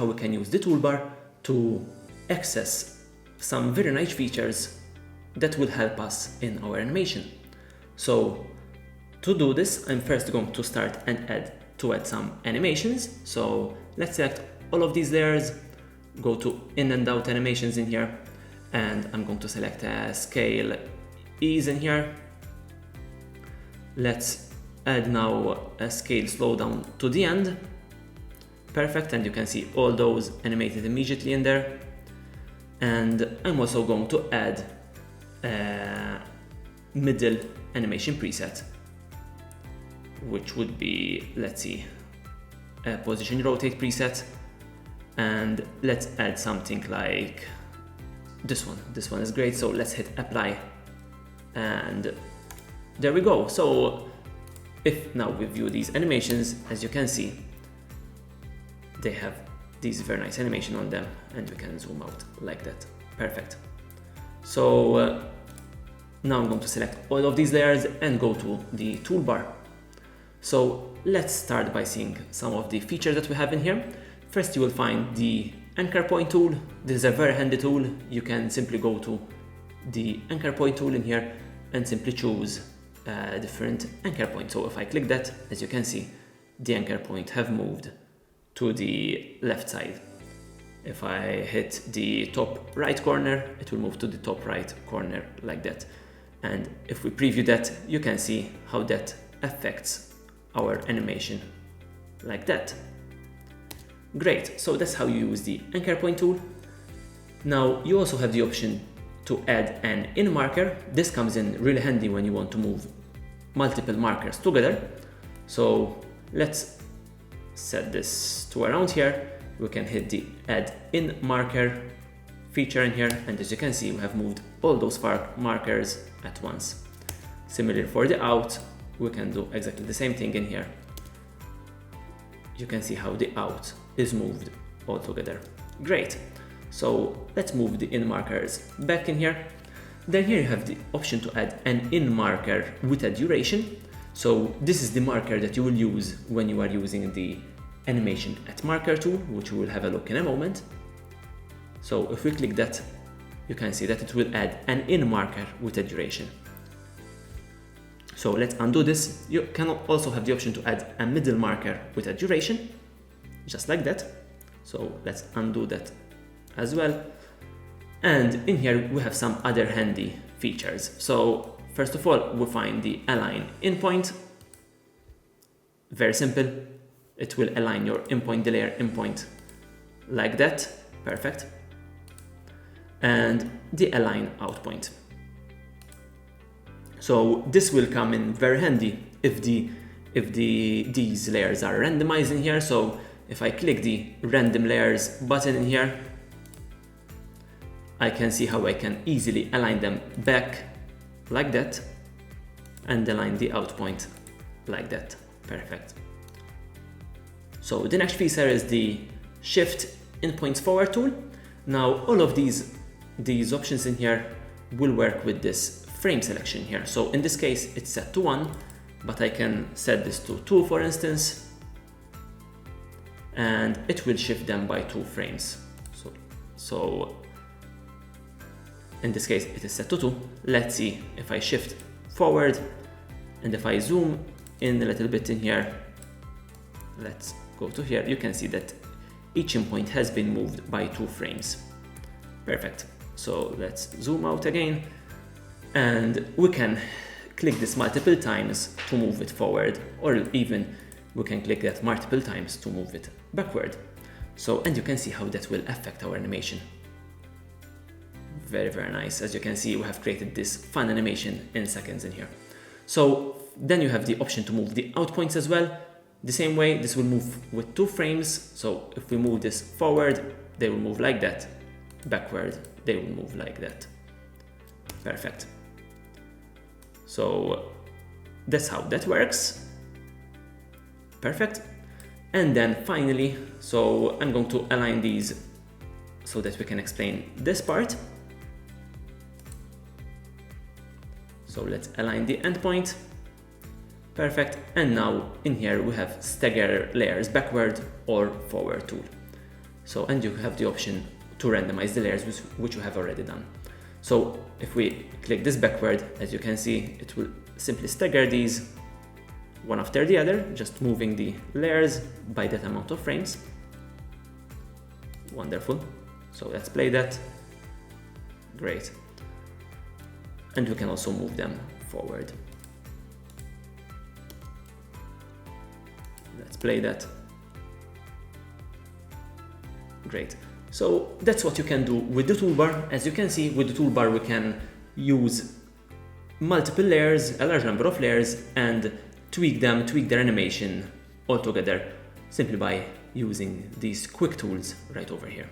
how we can use the toolbar to access some very nice features that will help us in our animation. So to do this, I'm first going to start and add some animations. So let's select all of these layers, go to in and out animations in here, and I'm going to select a scale ease in here. Let's add now a scale slowdown to the end. Perfect, and you can see all those animated immediately in there. And I'm also going to add a middle animation preset, which would be, let's see, a position rotate preset. And let's add something like this one. This one is great, so let's hit apply, and there we go. So if now we view these animations, as you can see, they have these very nice animation on them, and we can zoom out like that. Perfect. So now I'm going to select all of these layers and go to the toolbar. So let's start by seeing some of the features that we have in here. First, you will find the anchor point tool. This is a very handy tool. You can simply go to the anchor point tool in here and simply choose a different anchor point. So if I click that, as you can see, the anchor point have moved to the left side. If I hit the top right corner, it will move to the top right corner like that. And if we preview that, you can see how that affects our animation like that. Great, so that's how you use the anchor point tool. Now you also have the option to add an in marker. This comes in really handy when you want to move multiple markers together. So let's set this to around here. We can hit the add in marker feature in here, and as you can see, we have moved all those markers at once. Similarly for the out, we can do exactly the same thing in here. You can see how the out is moved all together. Great. So let's move the in markers back in here. Then here you have the option to add an in marker with a duration. So this is the marker that you will use when you are using the animation at marker tool, which we will have a look in a moment. So if we click that, you can see that it will add an in marker with a duration. So let's undo this. You can also have the option to add a middle marker with a duration, just like that. So let's undo that as well. And in here we have some other handy features. So first of all, we find the align in point. Very simple. It will align your in point, the layer in point like that. Perfect. And the align out point. So this will come in very handy if these layers are randomized in here. So if I click the random layers button in here, I can see how I can easily align them back like that and align the out point like that. Perfect. So the next feature is the shift in points forward tool. Now all of these options in here will work with this frame selection here. So in this case it's set to 1, but I can set this to 2 for instance, and it will shift them by 2 frames. So in this case it is set to 2. Let's see if I shift forward and if I zoom in a little bit in here, let's go to here, you can see that each in point has been moved by 2 frames. Perfect. So let's zoom out again, and we can click this multiple times to move it forward, or even we can click that multiple times to move it backward. So, and you can see how that will affect our animation. Very, very nice. As you can see, we have created this fun animation in seconds in here. So then you have the option to move the out points as well. The same way, this will move with 2 frames. So if we move this forward, they will move like that. Backward, they will move like that. Perfect. So that's how that works. Perfect. And then finally, so I'm going to align these so that we can explain this part. So let's align the endpoint. Perfect. And now in here we have stagger layers backward or forward tool. So, and you have the option to randomize the layers, which you have already done. So if we click this backward, as you can see, it will simply stagger these one after the other, just moving the layers by that amount of frames. Wonderful. So let's play that. Great. And we can also move them forward. Let's play that. Great. So that's what you can do with the toolbar. As you can see, with the toolbar we can use multiple layers, a large number of layers, and tweak their animation all together, simply by using these quick tools right over here.